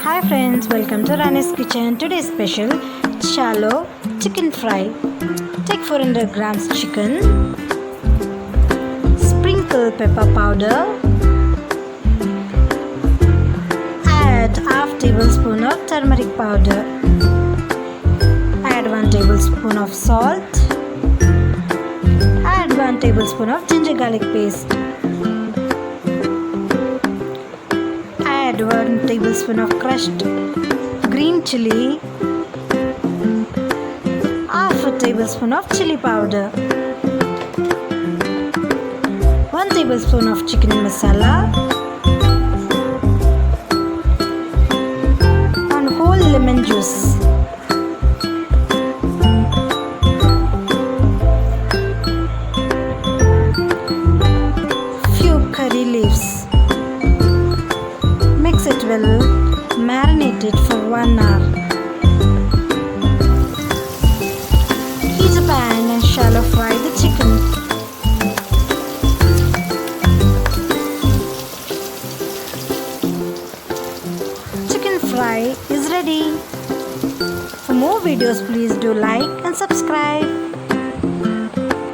Hi friends, welcome to ranis kitchen. Today's special shallow chicken fry. Take 400 grams chicken, sprinkle pepper powder, add half tablespoon of turmeric powder, add 1 tablespoon of salt, add 1 tablespoon of ginger garlic paste, add 1 tablespoon of crushed green chili, half a tablespoon of chili powder, 1 tablespoon of chicken masala, 1 whole lemon juice, few curry leaves. Mix it well, marinate it for 1 hour. Heat a pan and shallow fry the chicken. Chicken fry is ready. For more videos, please do like and subscribe.